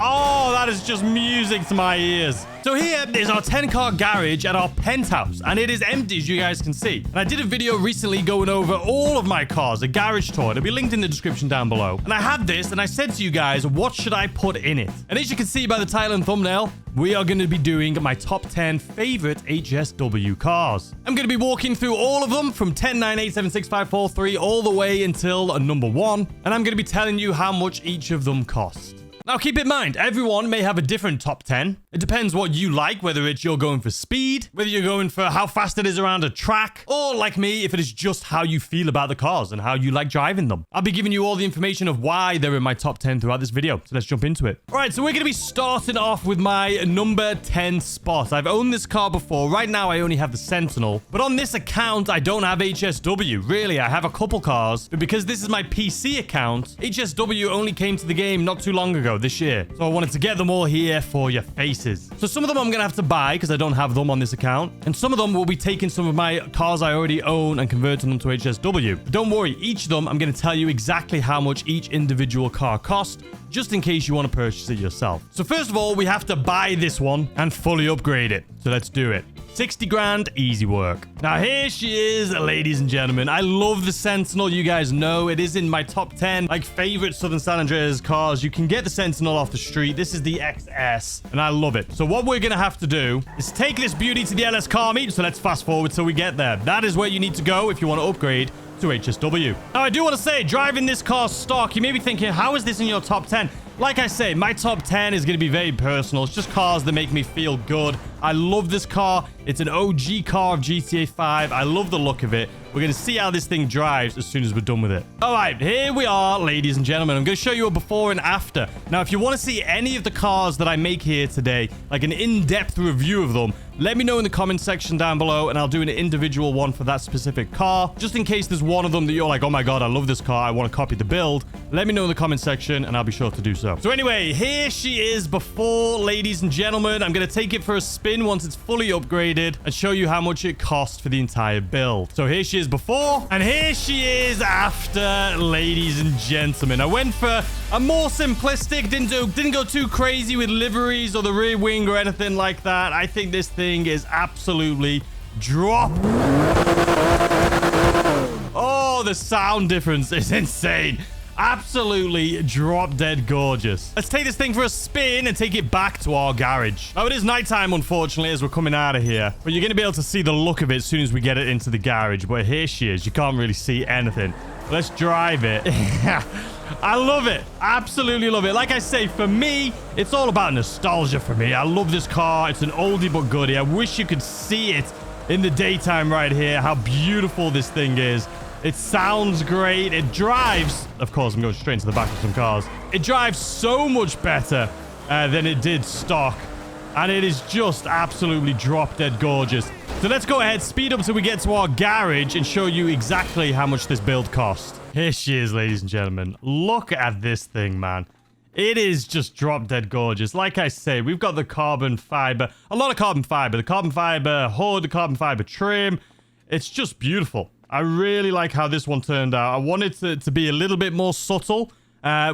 Oh, that is just music to my ears. So here is our 10-car garage at our penthouse, and it is empty, as you guys can see. And I did a video recently going over all of my cars, a garage tour. It'll be linked in the description down below. And I had this, and I said to you guys, what should I put in it? And as you can see by the title and thumbnail, we are going to be doing my top 10 favorite HSW cars. I'm going to be walking through all of them from 10, 9, 8, 7, 6, 5, 4, 3, all the way until number 1. And I'm going to be telling you how much each of them cost. Now, keep in mind, everyone may have a different top 10. It depends what you like, whether it's you're going for speed, whether you're going for how fast it is around a track, or like me, if it is just how you feel about the cars and how you like driving them. I'll be giving you all the information of why they're in my top 10 throughout this video. So let's jump into it. All right, so we're going to be starting off with my number 10 spot. I've owned this car before. Right now, I only have the Sentinel. But on this account, I don't have HSW. Really, I have a couple cars. But because this is my PC account, HSW only came to the game not too long ago. This year. So I wanted to get them all here for your faces. So some of them I'm going to have to buy because I don't have them on this account. And some of them will be taking some of my cars I already own and converting them to HSW. But don't worry, each of them I'm going to tell you exactly how much each individual car cost, just in case you want to purchase it yourself. So first of all, we have to buy this one and fully upgrade it. So let's do it. 60 grand, easy work. Now here she is, ladies and gentlemen. I love the Sentinel. You guys know it is in my top 10 like favorite Southern San Andreas cars. You can get the Sentinel off the street. This is the XS and I love it. So what we're gonna have to do is take this beauty to the LS car meet. So let's fast forward till we get there. That is where you need to go if you want to upgrade to HSW. Now I do want to say, driving this car stock, you may be thinking, how is this in your top 10? Like I say, my top 10 is going to be very personal. It's just cars that make me feel good. I love this car. It's an OG car of GTA 5. I love the look of it. We're going to see how this thing drives as soon as we're done with it. All right, here we are, ladies and gentlemen. I'm going to show you a before and after. Now, if you want to see any of the cars that I make here today, like an in-depth review of them, let me know in the comment section down below, and I'll do an individual one for that specific car. Just in case there's one of them that you're like, oh my God, I love this car. I want to copy the build. Let me know in the comment section, and I'll be sure to do so. So anyway, here she is before, ladies and gentlemen. I'm going to take it for a spin once it's fully upgraded and show you how much it cost for the entire build. So here she is before, and here she is after, ladies and gentlemen. I went for a more simplistic, didn't go too crazy with liveries or the rear wing or anything like that. I think this thing is absolutely drop. Oh, the sound difference is insane. Absolutely drop dead gorgeous. Let's take this thing for a spin and take it back to our garage. Now, it is nighttime, unfortunately, as we're coming out of here, but you're going to be able to see the look of it as soon as we get it into the garage. But here she is. You can't really see anything. Let's drive it. I love it. Absolutely love it. Like I say, for me, it's all about nostalgia for me. I love this car. It's an oldie but goodie. I wish you could see it in the daytime right here, how beautiful this thing is. It sounds great. It drives, of course, I'm going straight into the back of some cars. It drives so much better than it did stock. And it is just absolutely drop dead gorgeous. So let's go ahead, speed up till we get to our garage and show you exactly how much this build cost. Here she is, ladies and gentlemen. Look at this thing, man. It is just drop dead gorgeous. Like I say, we've got the carbon fiber, a lot of carbon fiber, the carbon fiber hood, the carbon fiber trim. It's just beautiful. I really like how this one turned out. I wanted it to be a little bit more subtle,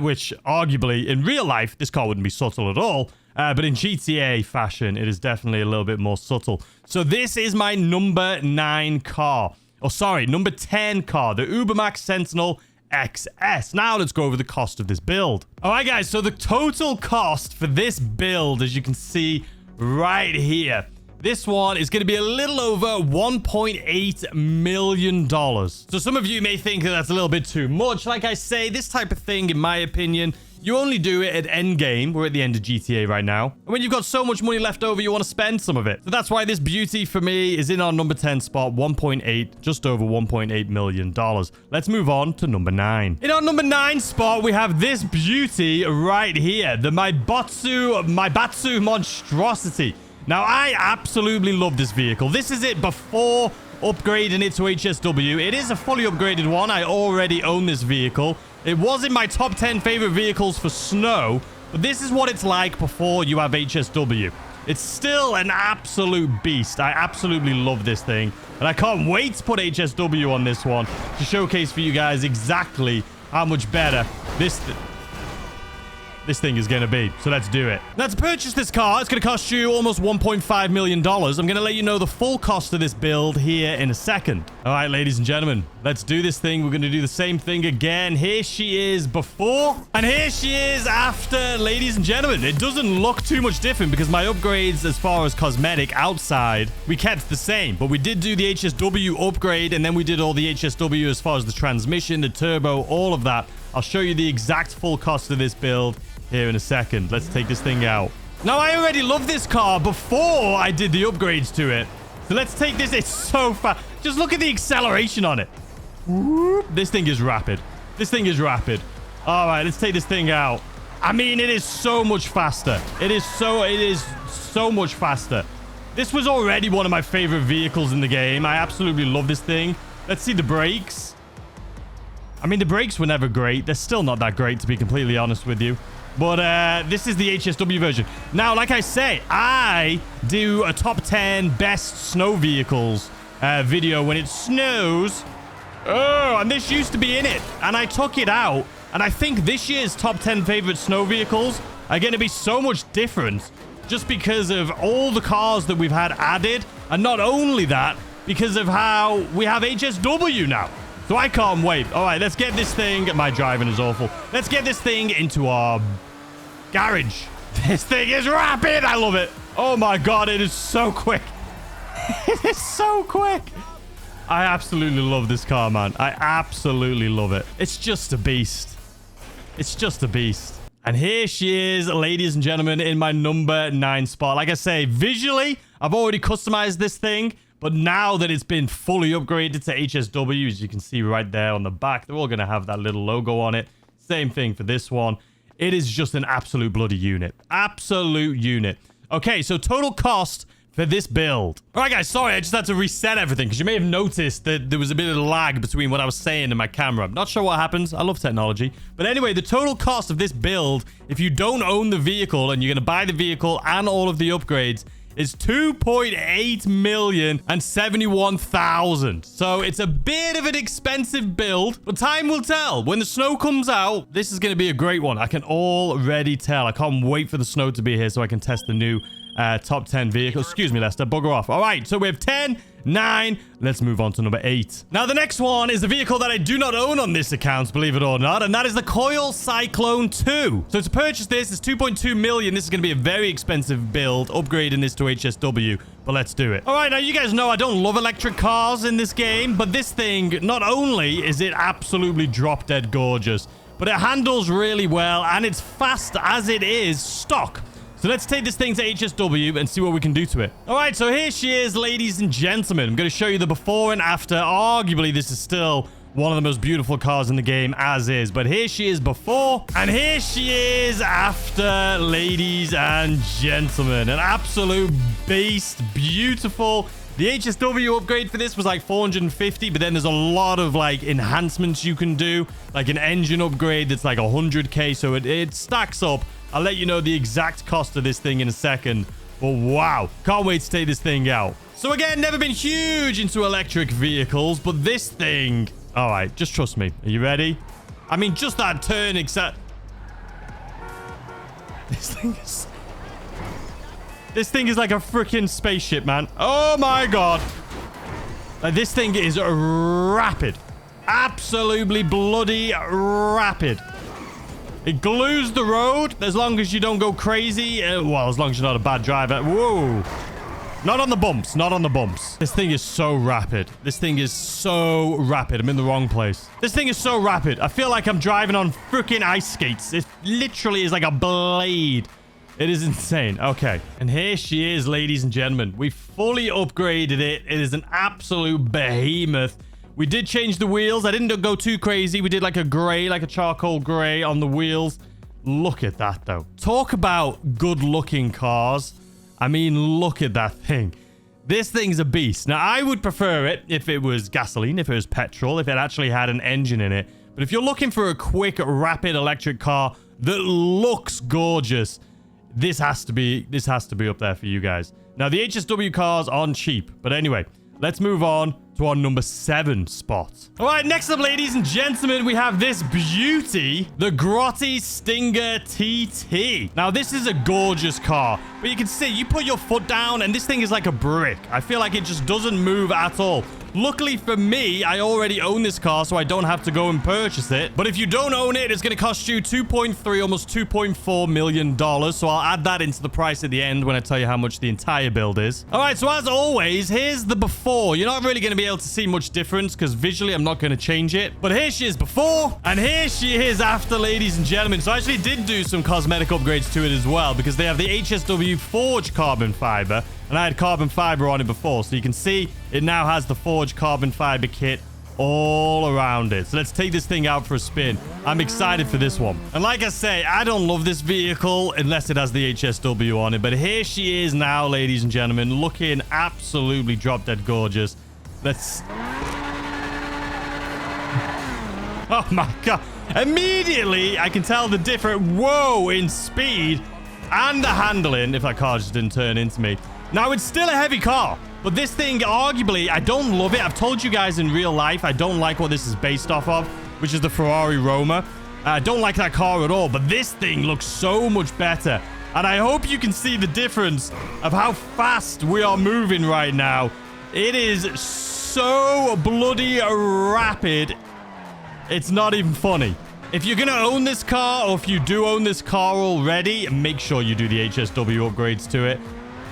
which arguably in real life, this car wouldn't be subtle at all. But in GTA fashion, it is definitely a little bit more subtle. So this is my number 9 car. Oh, sorry, number 10 car, the Ubermax Sentinel XS. Now let's go over the cost of this build. All right, guys, so the total cost for this build, as you can see right here, this one is going to be a little over $1.8 million. So some of you may think that that's a little bit too much. Like I say, this type of thing, in my opinion, you only do it at end game. We're at the end of GTA right now. And when you've got so much money left over, you want to spend some of it. So that's why this beauty for me is in our number 10 spot, 1.8, just over $1.8 million. Let's move on to number 9. In our number 9 spot, we have this beauty right here, the Maibatsu MonstroCiti. Now, I absolutely love this vehicle. This is it before upgrading it to HSW. It is a fully upgraded one. I already own this vehicle. It was in my top 10 favorite vehicles for snow, but this is what it's like before you have HSW. It's still an absolute beast. I absolutely love this thing, and I can't wait to put HSW on this one to showcase for you guys exactly how much better this this thing is going to be. So let's do it. Now, to purchase this car, it's going to cost you almost $1.5 million. I'm going to let you know the full cost of this build here in a second. All right, ladies and gentlemen, let's do this thing. We're going to do the same thing again. Here she is before, and here she is after, ladies and gentlemen. It doesn't look too much different because my upgrades as far as cosmetic outside, we kept the same. But we did do the HSW upgrade, and then we did all the HSW as far as the transmission, the turbo, all of that. I'll show you the exact full cost of this build here in a second. Let's take this thing out. Now, I already love this car before I did the upgrades to it. So let's take this. It's so fast. Just look at the acceleration on it. Whoop. This thing is rapid. This thing is rapid. All right, let's take this thing out. I mean, it is so much faster. It is so much faster. This was already one of my favorite vehicles in the game. I absolutely love this thing. Let's see the brakes. I mean, the brakes were never great. They're still not that great, to be completely honest with you. But this is the HSW version. Now, like I say, I do a top 10 best snow vehicles video when it snows. Oh, and this used to be in it. And I took it out. And I think this year's top 10 favorite snow vehicles are going to be so much different just because of all the cars that we've had added. And not only that, because of how we have HSW now. So I can't wait. All right, let's get this thing. My driving is awful. Let's get this thing into our garage. This thing is rapid. I love it. Oh my God, it is so quick. It is so quick. I absolutely love this car, man. I absolutely love it. It's just a beast. It's just a beast. And here she is, ladies and gentlemen, in my number 9 spot. Like I say, visually, I've already customized this thing. But now that it's been fully upgraded to HSW, as you can see right there on the back, they're all going to have that little logo on it. Same thing for this one. It is just an absolute bloody unit. Absolute unit. Okay, so total cost for this build. All right, guys, sorry, I just had to reset everything because you may have noticed that there was a bit of lag between what I was saying and my camera. I'm not sure what happens. I love technology. But anyway, the total cost of this build, if you don't own the vehicle and you're going to buy the vehicle and all of the upgrades, is $2,871,000. So it's a bit of an expensive build, but time will tell. When the snow comes out, this is going to be a great one. I can already tell. I can't wait for the snow to be here so I can test the new top 10 vehicles. Excuse me, Lester. Bugger off. All right, so we have 10, 9. Let's move on to number 8. Now, the next one is a vehicle that I do not own on this account, believe it or not, and that is the Coil Cyclone 2. So to purchase this is $2.2 million. This is going to be a very expensive build, upgrading this to HSW, but let's do it. All right, now you guys know I don't love electric cars in this game, but this thing, not only is it absolutely drop dead gorgeous, but it handles really well, and it's fast as it is stock. So let's take this thing to HSW and see what we can do to it. All right, so here she is, ladies and gentlemen. I'm going to show you the before and after. Arguably, this is still one of the most beautiful cars in the game as is. But here she is before, and here she is after, ladies and gentlemen. An absolute beast. Beautiful. The HSW upgrade for this was like 450, but then there's a lot of like enhancements you can do, like an engine upgrade that's like 100K. So it stacks up. I'll let you know the exact cost of this thing in a second. But wow, can't wait to take this thing out. So again, never been huge into electric vehicles, but this thing... All right, just trust me. Are you ready? I mean, just that turn except... This thing is like a freaking spaceship, man. Oh my God. Like, this thing is rapid. Absolutely bloody rapid. It glues the road as long as you don't go crazy. Well, as long as you're not a bad driver. Whoa. Not on the bumps. Not on the bumps. This thing is so rapid. This thing is so rapid. I'm in the wrong place. This thing is so rapid. I feel like I'm driving on freaking ice skates. It literally is like a blade. It is insane. Okay. And here she is, ladies and gentlemen. We fully upgraded it. It is an absolute behemoth. We did change the wheels. I didn't go too crazy. We did like a gray, like a charcoal gray on the wheels. Look at that, though. Talk about good-looking cars. I mean, look at that thing. This thing's a beast. Now, I would prefer it if it was gasoline, if it was petrol, if it actually had an engine in it. But if you're looking for a quick, rapid electric car that looks gorgeous, this has to be up there for you guys. Now, the HSW cars aren't cheap. But anyway, let's move on to our number 7 spot. All right, next up, ladies and gentlemen, we have this beauty, the Grotti Stinger TT. Now, this is a gorgeous car, but you can see, you put your foot down, and this thing is like a brick. I feel like it just doesn't move at all. Luckily for me, I already own this car, so I don't have to go and purchase it. But if you don't own it, it's going to cost you $2.3, almost $2.4 million. So I'll add that into the price at the end when I tell you how much the entire build is. All right, so as always, here's the before. You're not really going to be able to see much difference because visually I'm not going to change it. But here she is before, and here she is after, ladies and gentlemen. So I actually did do some cosmetic upgrades to it as well because they have the HSW forged carbon fiber. And I had carbon fiber on it before. So you can see it now has the forged carbon fiber kit all around it. So let's take this thing out for a spin. I'm excited for this one. And like I say, I don't love this vehicle unless it has the HSW on it. But here she is now, ladies and gentlemen, looking absolutely drop dead gorgeous. Let's... Oh my God. Immediately, I can tell the different whoa in speed and the handling, if that car just didn't turn into me. Now, it's still a heavy car, but this thing, arguably, I don't love it. I've told you guys in real life, I don't like what this is based off of, which is the Ferrari Roma. I don't like that car at all, but this thing looks so much better. And I hope you can see the difference of how fast we are moving right now. It is so bloody rapid. It's not even funny. If you're going to own this car, or if you do own this car already, make sure you do the HSW upgrades to it.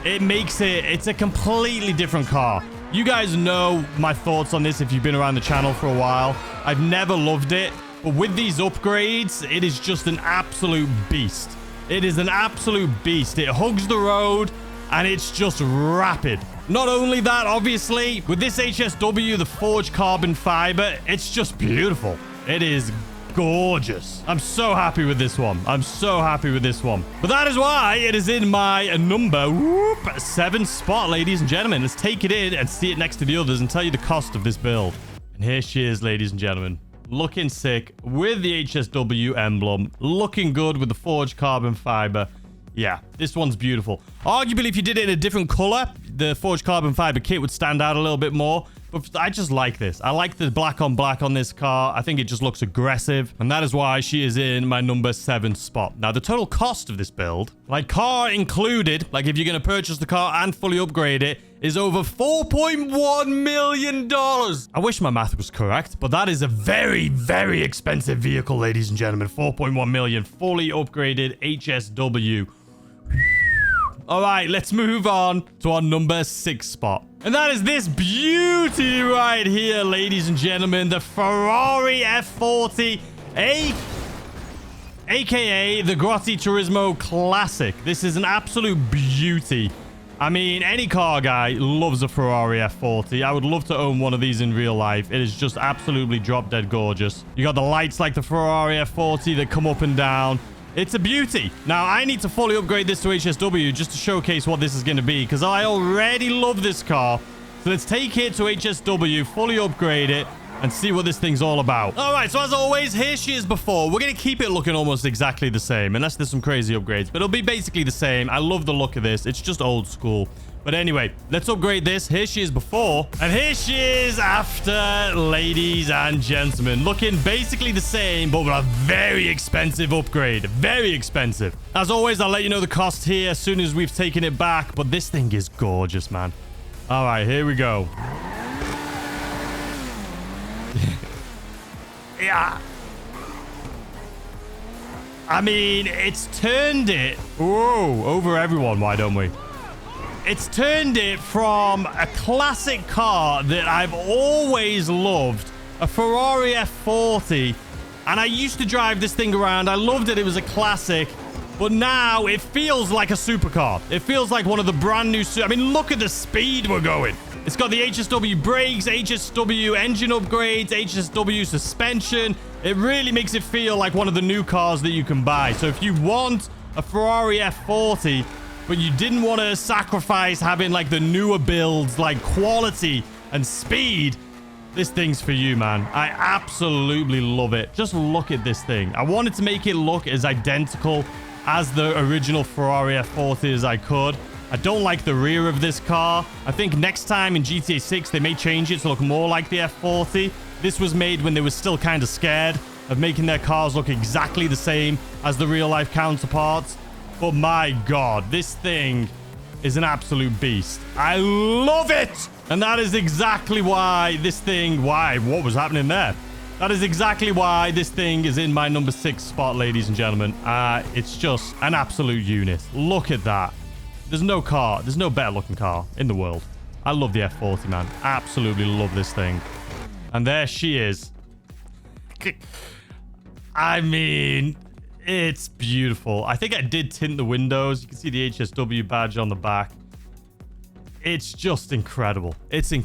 It makes it, it's a completely different car. You guys know my thoughts on this if you've been around the channel for a while. I've never loved it, but with these upgrades, it is just an absolute beast. It is an absolute beast. It hugs the road, and it's just rapid. Not only that, obviously, with this HSW, the forged carbon fiber, it's just beautiful. It is gorgeous. I'm so happy with this one. I'm so happy with this one. But that is why it is in my number 7 spot, ladies and gentlemen. Let's take it in and see it next to the others and tell you the cost of this build. And here she is, ladies and gentlemen. Looking sick with the HSW emblem. Looking good with the forged carbon fiber. Yeah, this one's beautiful. Arguably, if you did it in a different color, the forged carbon fiber kit would stand out a little bit more. But I just like this. I like the black on black on this car. I think it just looks aggressive. And that is why she is in my number 7 spot. Now, the total cost of this build, like car included, like if you're going to purchase the car and fully upgrade it, is over $4.1 million. I wish my math was correct, but that is a very, very expensive vehicle, ladies and gentlemen. $4.1 million, fully upgraded HSW. All right, let's move on to our number 6 spot. And that is this beauty right here, ladies and gentlemen. The Ferrari F40, aka the Grotti Turismo Classic. This is an absolute beauty. I mean, any car guy loves a Ferrari F40. I would love to own one of these in real life. It is just absolutely drop dead gorgeous. You got the lights like the Ferrari F40 that come up and down. It's a beauty. Now, I need to fully upgrade this to HSW just to showcase what this is going to be, because I already love this car. So let's take it to HSW, fully upgrade it, and see what this thing's all about. All right, so as always, here she is before. We're going to keep it looking almost exactly the same, unless there's some crazy upgrades, but it'll be basically the same. I love the look of this. It's just old school. But anyway, let's upgrade this. Here she is before, and here she is after, ladies and gentlemen. Looking basically the same, but with a very expensive upgrade. Very expensive. As always, I'll let you know the cost here as soon as we've taken it back, but this thing is gorgeous, man. All right, here we go. Yeah. I mean, it's turned it... Whoa, over everyone, why don't we? It's turned it from a classic car that I've always loved, a Ferrari F40, and I used to drive this thing around. I loved it. It was a classic, but now it feels like a supercar. It feels like one of the brand new... I mean, look at the speed we're going. It's got the HSW brakes, HSW engine upgrades, HSW suspension. It really makes it feel like one of the new cars that you can buy. So if you want a Ferrari F40... but you didn't want to sacrifice having like the newer builds, like quality and speed, this thing's for you, man. I absolutely love it. Just look at this thing. I wanted to make it look as identical as the original Ferrari F40 as I could. I don't like the rear of this car. I think next time in GTA 6, they may change it to look more like the F40. This was made when they were still kind of scared of making their cars look exactly the same as the real-life counterparts. But my God, this thing is an absolute beast. I love it! And that is exactly why this thing... What was happening there? That is exactly why this thing is in my number 6 spot, ladies and gentlemen. It's just an absolute unit. Look at that. There's no better looking car in the world. I love the F40, man. Absolutely love this thing. And there she is. I mean, it's beautiful. I think I did tint the windows. You can see the HSW badge on the back. It's just incredible.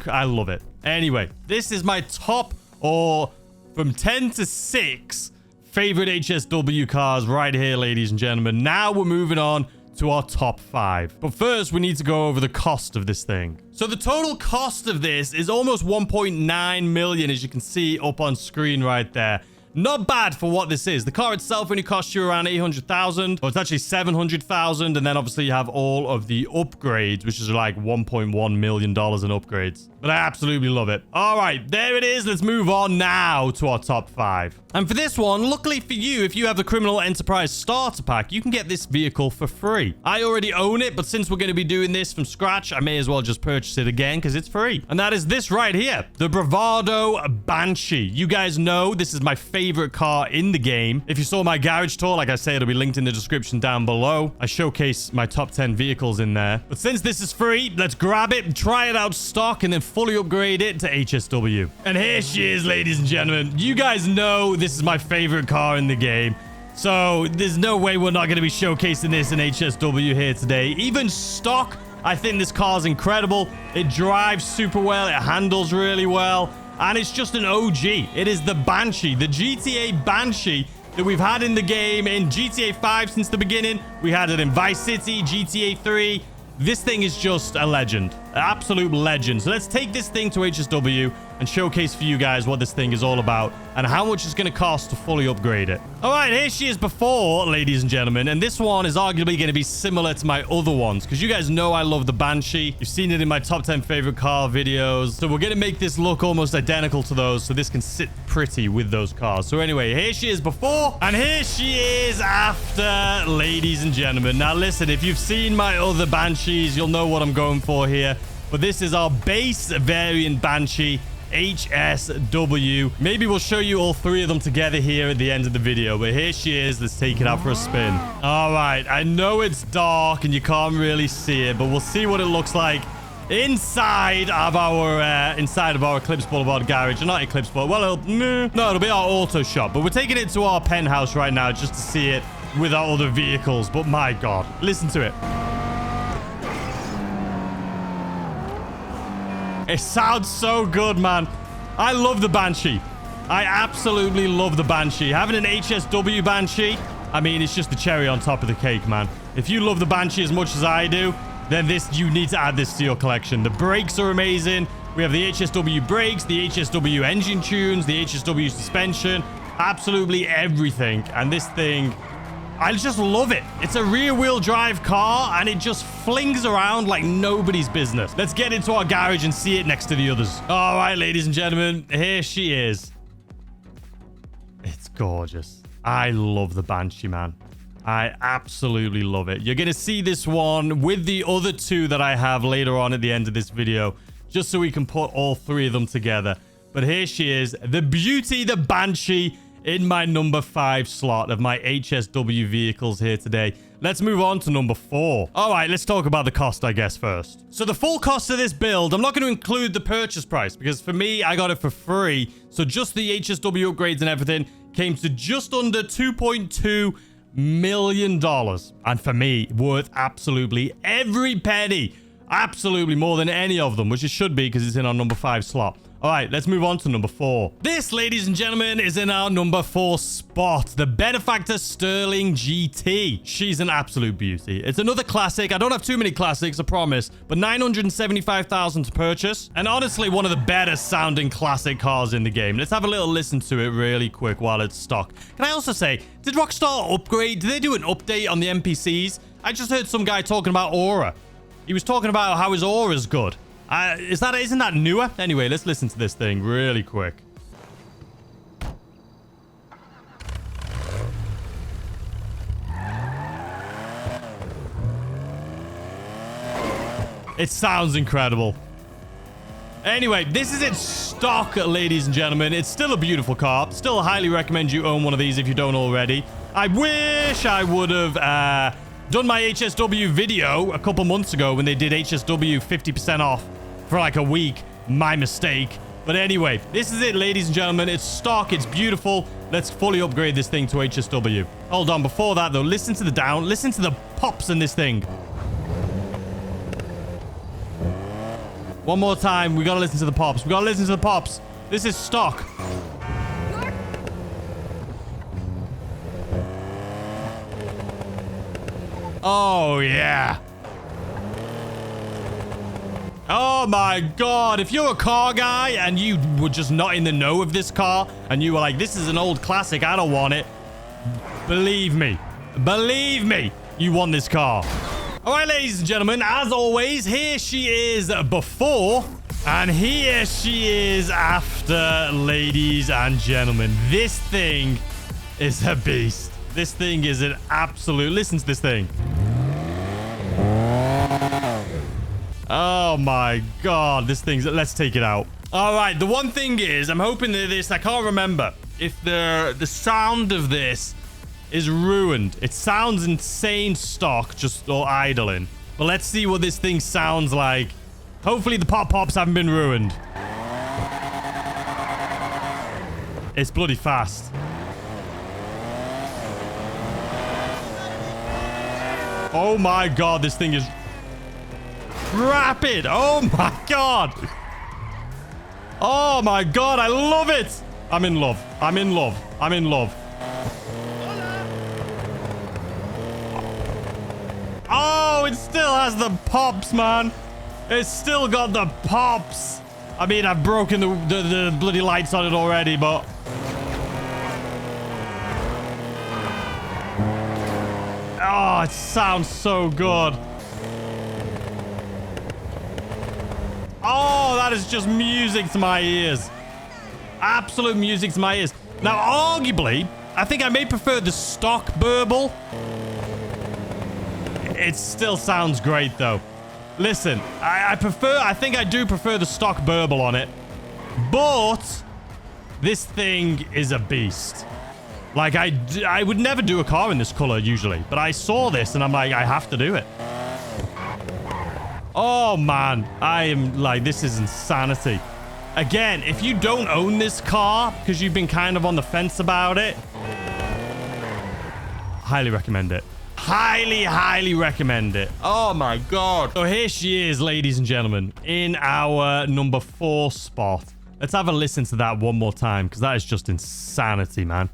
I love it. Anyway, this is my top, or from 10 to 6 favorite HSW cars right here, ladies and gentlemen. Now we're moving on to our top 5. But first, we need to go over the cost of this thing. So the total cost of this is almost 1.9 million, as you can see up on screen right there. Not bad for what this is. The car itself only costs you around 800,000. Well, it's actually 700,000. And then obviously you have all of the upgrades, which is like $1.1 million in upgrades. But I absolutely love it. All right, there it is. Let's move on now to our top 5. And for this one, luckily for you, if you have the Criminal Enterprise Starter Pack, you can get this vehicle for free. I already own it, but since we're going to be doing this from scratch, I may as well just purchase it again because it's free. And that is this right here, the Bravado Banshee. You guys know this is my favorite car in the game. If you saw my garage tour, like I say, it'll be linked in the description down below. I showcase my top 10 vehicles in there. But since this is free, let's grab it, try it out stock, and then fully upgrade it to HSW. And here she is, ladies and gentlemen. You guys know this is my favorite car in the game. So there's no way we're not going to be showcasing this in HSW here today. Even stock, I think this car's incredible. It drives super well. It handles really well. And it's just an OG. It is the Banshee, the GTA Banshee that we've had in the game in GTA 5 since the beginning. We had it in Vice City, GTA 3. This thing is just a legend, an absolute legend. So let's take this thing to HSW and showcase for you guys what this thing is all about and how much it's going to cost to fully upgrade it. All right, here she is before, ladies and gentlemen. And this one is arguably going to be similar to my other ones because you guys know I love the Banshee. You've seen it in my top 10 favorite car videos. So we're going to make this look almost identical to those so this can sit pretty with those cars. So anyway, here she is before and here she is after, ladies and gentlemen. Now listen, if you've seen my other Banshees, you'll know what I'm going for here. But this is our base variant Banshee HSW. Maybe we'll show you all 3 of them together here at the end of the video. But here she is. Let's take it out for a spin. All right. I know it's dark and you can't really see it, but we'll see what it looks like inside of our Eclipse Boulevard garage. Not Eclipse Boulevard. Well, no, it'll be our auto shop. But we're taking it to our penthouse right now just to see it with our other vehicles. But my God, listen to it. It sounds so good, man. I love the Banshee. I absolutely love the Banshee. Having an HSW Banshee, I mean, it's just the cherry on top of the cake, man. If you love the Banshee as much as I do, then you need to add this to your collection. The brakes are amazing. We have the HSW brakes, the HSW engine tunes, the HSW suspension, absolutely everything. And this thing, I just love it. It's a rear-wheel drive car, and it just flings around like nobody's business. Let's get into our garage and see it next to the others. All right, ladies and gentlemen, here she is. It's gorgeous. I love the Banshee, man. I absolutely love it. You're going to see this one with the other 2 that I have later on at the end of this video, just so we can put all 3 of them together. But here she is, the beauty, the Banshee, in my number 5 slot of my HSW vehicles here today. Let's move on to number 4. All right, let's talk about the cost, I guess, first. So the full cost of this build, I'm not going to include the purchase price because for me, I got it for free. So just the HSW upgrades and everything came to just under $2.2 million. And for me, worth absolutely every penny. Absolutely more than any of them, which it should be because it's in our number 5 slot. All right, let's move on to number 4. This, ladies and gentlemen, is in our number 4 spot, the Benefactor Stirling GT. She's an absolute beauty. It's another classic. I don't have too many classics, I promise, but $975,000 to purchase. And honestly, one of the better sounding classic cars in the game. Let's have a little listen to it really quick while it's stock. Can I also say, did Rockstar upgrade? Did they do an update on the NPCs? I just heard some guy talking about Aura. He was talking about how his aura's good. Isn't that newer? Anyway, let's listen to this thing really quick. It sounds incredible. Anyway, this is its stock, ladies and gentlemen. It's still a beautiful car. Still highly recommend you own one of these if you don't already. I wish I would have done my HSW video a couple months ago when they did HSW 50% off for like a week. My mistake. But anyway, this is it, ladies and gentlemen. It's stock. It's beautiful. Let's fully upgrade this thing to HSW. Hold on. Before that, though, listen to the down. Listen to the pops in this thing. One more time. We gotta listen to the pops. We gotta listen to the pops. This is stock. Oh, yeah. Oh, my God. If you're a car guy and you were just not in the know of this car and you were like, this is an old classic, I don't want it. Believe me. Believe me. You want this car. All right, ladies and gentlemen, as always, here she is before and here she is after, ladies and gentlemen. This thing is a beast. This thing is an absolute... Listen to this thing. Oh, my God. This thing's... Let's take it out. All right, the one thing is, I'm hoping that this... I can't remember if the sound of this... is ruined. It sounds insane stock, just all idling. But let's see what this thing sounds like. Hopefully the pops haven't been ruined. It's bloody fast. Oh my God, this thing is rapid. Oh my God. Oh my God, I love it. I'm in love. I'm in love. I'm in love. Oh, it still has the pops, man. It's still got the pops. I mean, I've broken the bloody lights on it already, but... Oh, it sounds so good. Oh, that is just music to my ears. Absolute music to my ears. Now, arguably, I think I may prefer the stock burble. It still sounds great, though. Listen, I think I do prefer the stock burble on it. But this thing is a beast. Like, I would never do a car in this color, usually. But I saw this, and I'm like, I have to do it. Oh, man. I am, like, this is insanity. Again, if you don't own this car, because you've been kind of on the fence about it, highly recommend it. Highly, highly recommend it. Oh, my God. So here she is, ladies and gentlemen, in our number 4 spot. Let's have a listen to that one more time, because that is just insanity, man.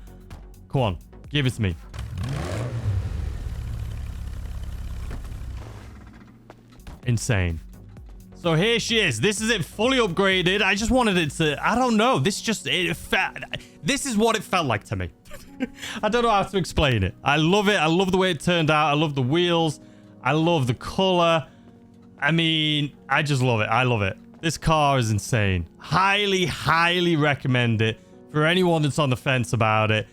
Come on. Give it to me. Insane. So here she is. This is it, fully upgraded. I just wanted it to... I don't know. This just... This is what it felt like to me. I don't know how to explain it. I love it. I love the way it turned out. I love the wheels. I love the color. I mean, I just love it. I love it. This car is insane. Highly, highly recommend it. For anyone that's on the fence about it,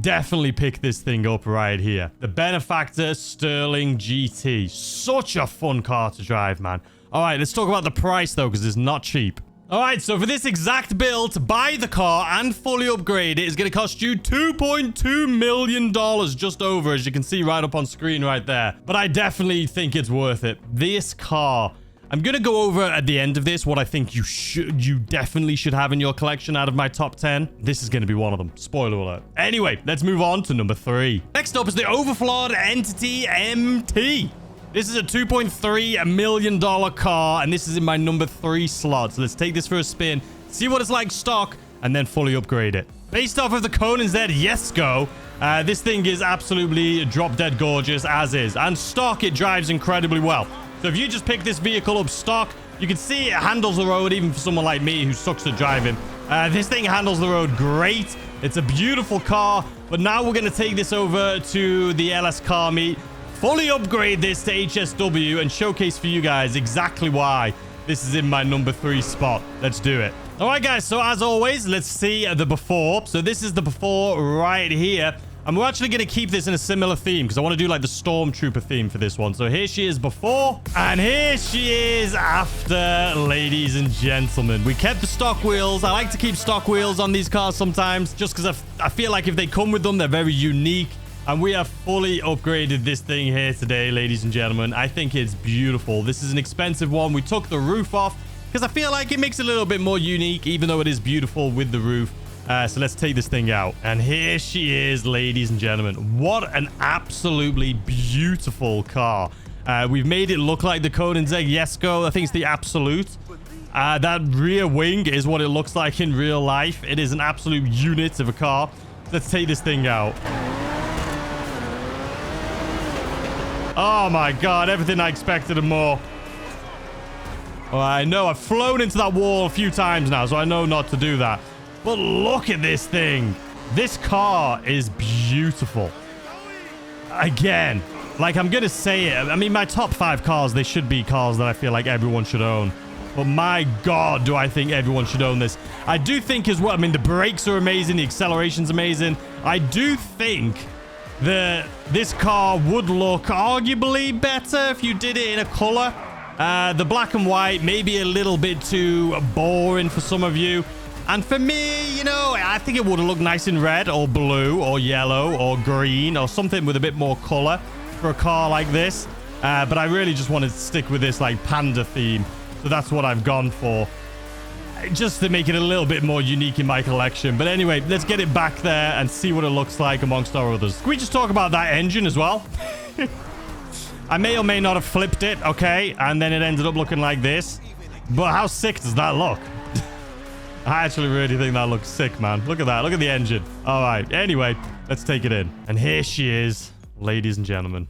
definitely pick this thing up right here. The Benefactor Stirling GT. Such a fun car to drive, man. All right, let's talk about the price, though, because it's not cheap. All right, so for this exact build, to buy the car and fully upgrade it is going to cost you $2.2 million, just over, as you can see right up on screen right there. But I definitely think it's worth it. This car, I'm going to go over at the end of this what I think you definitely should have in your collection out of my top 10. This is going to be one of them. Spoiler alert. Anyway, let's move on to number 3. Next up is the Overflawed Entity MT. This is a $2.3 million car, and this is in my number 3 slot. So let's take this for a spin, see what it's like stock, and then fully upgrade it. Based off of the Conan Z Yesco, this thing is absolutely drop-dead gorgeous, as is. And stock, it drives incredibly well. So if you just pick this vehicle up stock, you can see it handles the road, even for someone like me who sucks at driving. This thing handles the road great. It's a beautiful car, but now we're going to take this over to the LS car meet, fully upgrade this to HSW and showcase for you guys exactly why this is in my number 3 spot. Let's do it. All right, guys. So as always, let's see the before. So this is the before right here. And we're actually going to keep this in a similar theme because I want to do like the Stormtrooper theme for this one. So here she is before and here she is after, ladies and gentlemen. We kept the stock wheels. I like to keep stock wheels on these cars sometimes just because I feel like if they come with them, they're very unique. And we have fully upgraded this thing here today, ladies and gentlemen. I think it's beautiful. This is an expensive one. We took the roof off because I feel like it makes it a little bit more unique, even though it is beautiful with the roof. So let's take this thing out. And here she is, ladies and gentlemen. What an absolutely beautiful car. We've made it look like the Koenigsegg Jesko. I think it's the Absolute. That rear wing is what it looks like in real life. It is an absolute unit of a car. Let's take this thing out. Oh my god, everything I expected and more. Well, I know I've flown into that wall a few times now, so I know not to do that. But look at this thing. This car is beautiful. Again, like I'm going to say it. I mean, my top 5 cars, they should be cars that I feel like everyone should own. But my god, do I think everyone should own this. I do think as well, I mean, the brakes are amazing. The acceleration's amazing. I do think that this car would look arguably better if you did it in a color. The black and white may be a little bit too boring for some of you. And for me, you know, I think it would have looked nice in red or blue or yellow or green or something with a bit more color for a car like this. But I really just wanted to stick with this like panda theme. So that's what I've gone for. Just to make it a little bit more unique in my collection. But anyway, let's get it back there and see what it looks like amongst our others. Can we just talk about that engine as well? I may or may not have flipped it, okay? And then it ended up looking like this. But how sick does that look? I actually really think that looks sick, man. Look at that. Look at the engine. All right. Anyway, let's take it in. And here she is, ladies and gentlemen.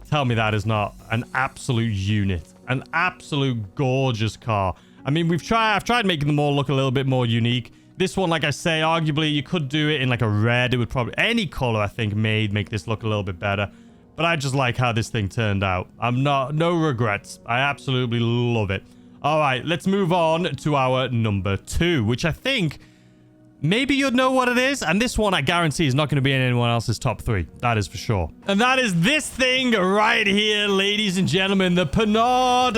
Tell me that is not an absolute unit. An absolute gorgeous car. I mean, I've tried making them all look a little bit more unique. This one, like I say, arguably you could do it in like a red. It would probably, any color I think make this look a little bit better. But I just like how this thing turned out. No regrets. I absolutely love it. All right, let's move on to our number 2, which I think maybe you'd know what it is. And this one, I guarantee, is not going to be in anyone else's top 3. That is for sure. And that is this thing right here, ladies and gentlemen. The Penaud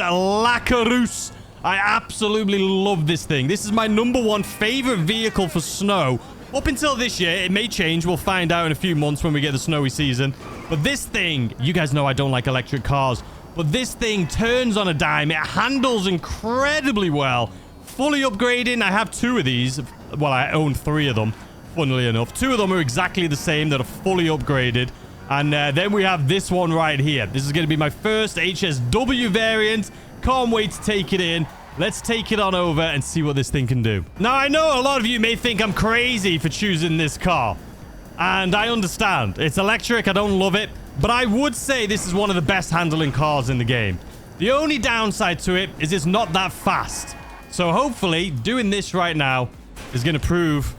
Coureuse. I absolutely love this thing. This is my number 1 favorite vehicle for snow. Up until this year, it may change. We'll find out in a few months when we get the snowy season. But this thing, you guys know I don't like electric cars. But this thing turns on a dime. It handles incredibly well. Fully upgrading. I have 2 of these. Well, I own 3 of them, funnily enough. 2 of them are exactly the same that are fully upgraded. And then we have this one right here. This is going to be my first HSW variant. Can't wait to take it in. Let's take it on over and see what this thing can do. Now, I know a lot of you may think I'm crazy for choosing this car. And I understand. It's electric. I don't love it. But I would say this is one of the best handling cars in the game. The only downside to it is it's not that fast. So hopefully doing this right now is going to prove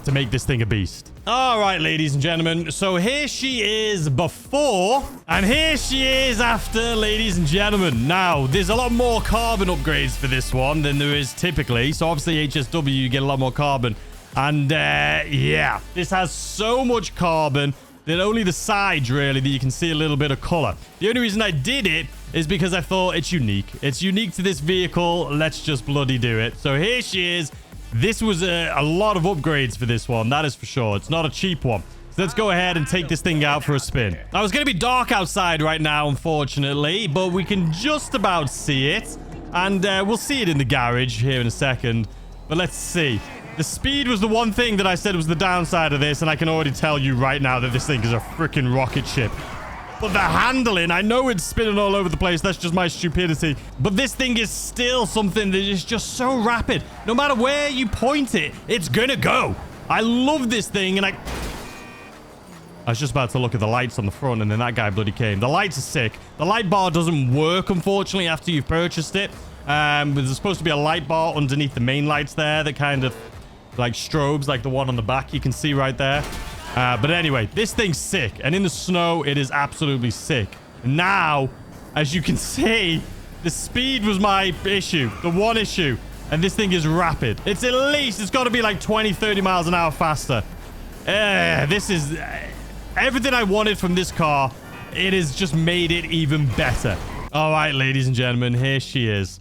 to make this thing a beast. All right, ladies and gentlemen. So here she is before and here she is after, ladies and gentlemen. Now, there's a lot more carbon upgrades for this one than there is typically. So obviously HSW, you get a lot more carbon. And yeah, this has so much carbon that only the sides, really, that you can see a little bit of color. The only reason I did it is because I thought it's unique. It's unique to this vehicle. Let's just bloody do it. So here she is. This was a lot of upgrades for this one. That is for sure. It's not a cheap one. So let's go ahead and take this thing out for a spin. Now, it's going to be dark outside right now, unfortunately, but we can just about see it. And we'll see it in the garage here in a second. But let's see. The speed was the one thing that I said was the downside of this, and I can already tell you right now that this thing is a freaking rocket ship. But the handling, I know it's spinning all over the place. That's just my stupidity. But this thing is still something that is just so rapid. No matter where you point it, it's gonna go. I love this thing, and I was just about to look at the lights on the front, and then that guy bloody came. The lights are sick. The light bar doesn't work, unfortunately, after you've purchased it. There's supposed to be a light bar underneath the main lights there that kind of like strobes, like the one on the back you can see right there. But anyway, this thing's sick. And in the snow, it is absolutely sick. Now, as you can see, the speed was my issue. The one issue. And this thing is rapid. It's got to be like 20, 30 miles an hour faster. This is everything I wanted from this car. It has just made it even better. All right, ladies and gentlemen, here she is.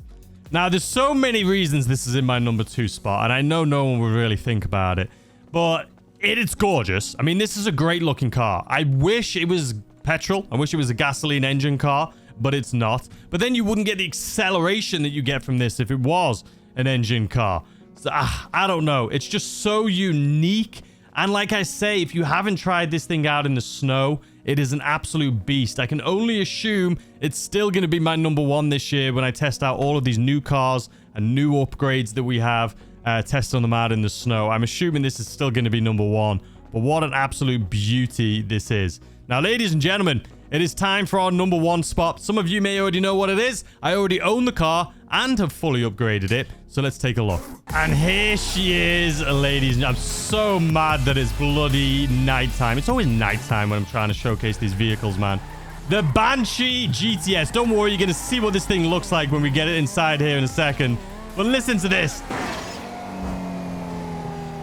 Now, there's so many reasons this is in my number 2 spot, and I know no one would really think about it, but it's gorgeous. I mean, this is a great looking car. I wish it was petrol. I wish it was a gasoline engine car, but it's not. But then you wouldn't get the acceleration that you get from this if it was an engine car. So, I don't know. It's just so unique. And like I say, if you haven't tried this thing out in the snow, it is an absolute beast. I can only assume it's still going to be my number 1 this year when I test out all of these new cars and new upgrades that we have testing them out in the snow. I'm assuming this is still going to be number 1. But what an absolute beauty this is. Now, ladies and gentlemen, it is time for our number 1 spot. Some of you may already know what it is. I already own the car and have fully upgraded it. So let's take a look. And here she is, ladies. I'm so mad that it's bloody nighttime. It's always nighttime when I'm trying to showcase these vehicles, man. The Banshee GTS. Don't worry, you're going to see what this thing looks like when we get it inside here in a second. But listen to this.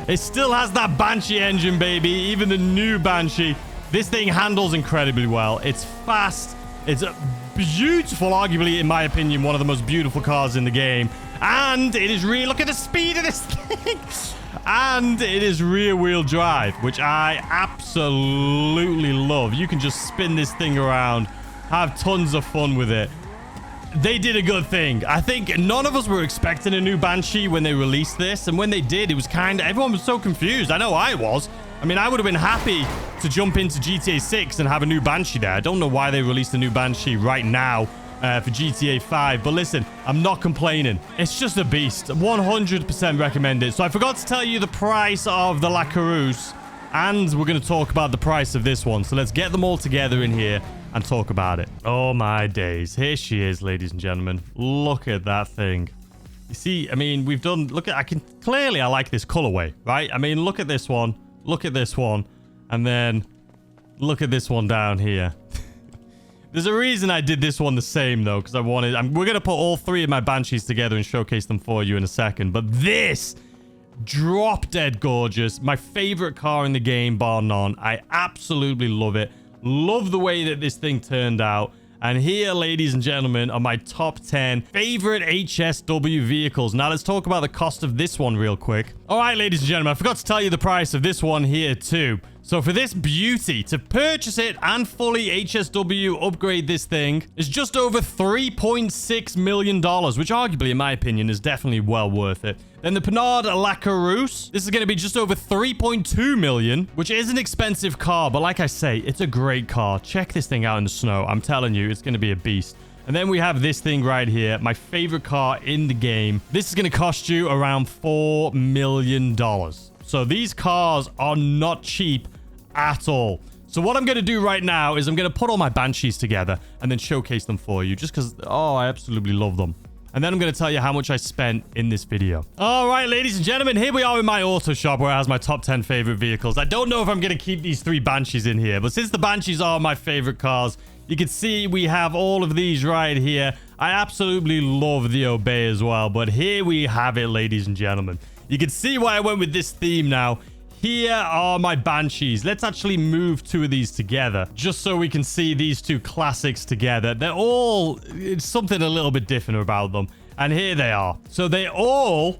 It still has that Banshee engine, baby. Even the new Banshee. This thing handles incredibly well. It's fast. It's beautiful, arguably, in my opinion, one of the most beautiful cars in the game. And it is look at the speed of this thing. And it is rear wheel drive, which I absolutely love. You can just spin this thing around, have tons of fun with it. They did a good thing. I think none of us were expecting a new Banshee when they released this. And when they did, it was everyone was so confused. I know I was. I mean, I would have been happy to jump into GTA 6 and have a new Banshee there. I don't know why they released a new Banshee right now for GTA 5. But listen, I'm not complaining. It's just a beast. 100% recommend it. So I forgot to tell you the price of the La Coureuse. And we're going to talk about the price of this one. So let's get them all together in here and talk about it. Oh, my days. Here she is, ladies and gentlemen. Look at that thing. You see, I mean, we've done... Look at... I like this colorway, right? I mean, look at this one. Look at this one. And then look at this one down here. There's a reason I did this one the same, though, because I wanted... we're going to put all 3 of my Banshees together and showcase them for you in a second. But this... drop dead gorgeous. My favorite car in the game, bar none. I absolutely love it. Love the way that this thing turned out. And here, ladies and gentlemen, are my top 10 favorite HSW vehicles. Now, let's talk about the cost of this one real quick. All right, ladies and gentlemen, I forgot to tell you the price of this one here too. So for this beauty, to purchase it and fully HSW upgrade this thing is just over $3.6 million, which arguably, in my opinion, is definitely well worth it. Then the Penaud La Coureuse, this is going to be just over $3.2 million, which is an expensive car. But like I say, it's a great car. Check this thing out in the snow. I'm telling you, it's going to be a beast. And then we have this thing right here, my favorite car in the game. This is going to cost you around $4 million. So these cars are not cheap at all. So what I'm going to do right now is I'm going to put all my Banshees together and then showcase them for you just because, oh, I absolutely love them. And then I'm going to tell you how much I spent in this video. All right, ladies and gentlemen, here we are in my auto shop where it has my top 10 favorite vehicles. I don't know if I'm going to keep these 3 Banshees in here, but since the Banshees are my favorite cars, you can see we have all of these right here. I absolutely love the Obey as well, but here we have it, ladies and gentlemen. You can see why I went with this theme now. Here are my Banshees. Let's actually move 2 of these together just so we can see these 2 classics together. They're all... it's something a little bit different about them. And here they are. So they're all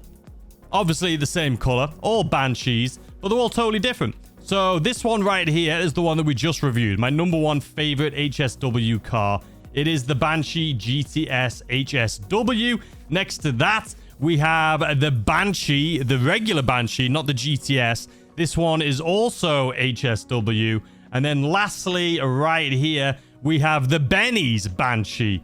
obviously the same color, all Banshees, but they're all totally different. So this one right here is the one that we just reviewed. My number 1 favorite HSW car. It is the Banshee GTS HSW. Next to that, we have the Banshee, the regular Banshee, not the GTS. This one is also HSW. And then lastly, right here, we have the Benny's Banshee,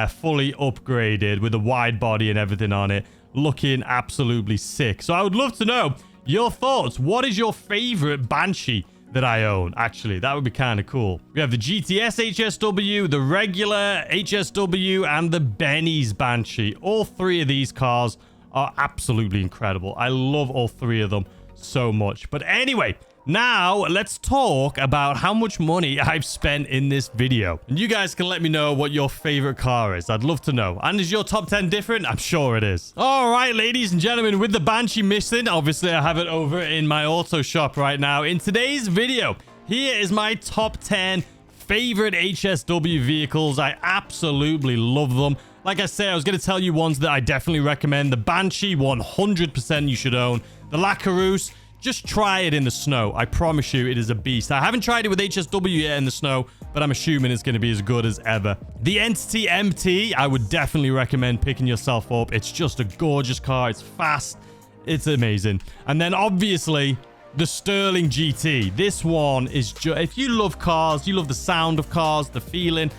fully upgraded with a wide body and everything on it. Looking absolutely sick. So I would love to know your thoughts. What is your favorite Banshee that I own? Actually, that would be kind of cool. We have the GTS HSW, the regular HSW, and the Benny's Banshee. All 3 of these cars are absolutely incredible. I love all 3 of them so much. But anyway, Now, let's talk about how much money I've spent in this video. And you guys can let me know what your favorite car is. I'd love to know. And is your top 10 different? I'm sure it is. All right, ladies and gentlemen, with the Banshee missing, obviously I have it over in my auto shop right now. In today's video, here is my top 10 favorite HSW vehicles. I absolutely love them. Like I say, I was going to tell you ones that I definitely recommend. The Banshee, 100% you should own. The Coureuse, just try it in the snow. I promise you, it is a beast. I haven't tried it with HSW yet in the snow, but I'm assuming it's going to be as good as ever. The Entity MT, I would definitely recommend picking yourself up. It's just a gorgeous car. It's fast. It's amazing. And then obviously, the Stirling GT. This one is just, if you love cars, you love the sound of cars, the feeling,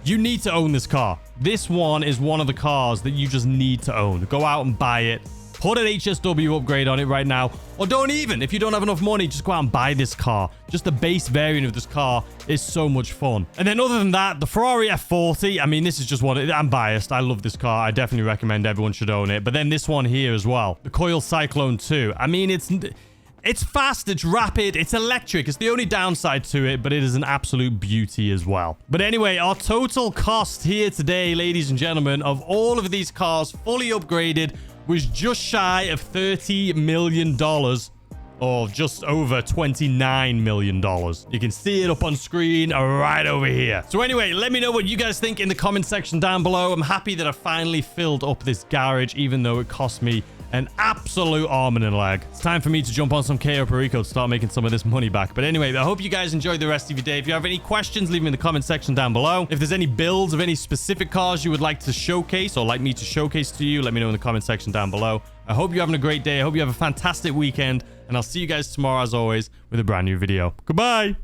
you need to own this car. This one is one of the cars that you just need to own. Go out and buy it. Put an HSW upgrade on it right now. Or don't even. If you don't have enough money, just go out and buy this car. Just the base variant of this car is so much fun. And then other than that, the Ferrari F40. I mean, this is just one. I'm biased. I love this car. I definitely recommend everyone should own it. But then this one here as well. The Coil Cyclone 2. I mean, it's fast, it's rapid, it's electric. It's the only downside to it, but it is an absolute beauty as well. But anyway, our total cost here today, ladies and gentlemen, of all of these cars fully upgraded was just shy of $30 million, or just over $29 million. You can see it up on screen right over here. So anyway, let me know what you guys think in the comment section down below. I'm happy that I finally filled up this garage, even though it cost me an absolute arm and a leg. It's time for me to jump on some KO Perico to start making some of this money back. But anyway, I hope you guys enjoyed the rest of your day. If you have any questions, leave them in the comment section down below. If there's any builds of any specific cars you would like to showcase or like me to showcase to you, let me know in the comment section down below. I hope you're having a great day. I hope you have a fantastic weekend. And I'll see you guys tomorrow, as always, with a brand new video. Goodbye.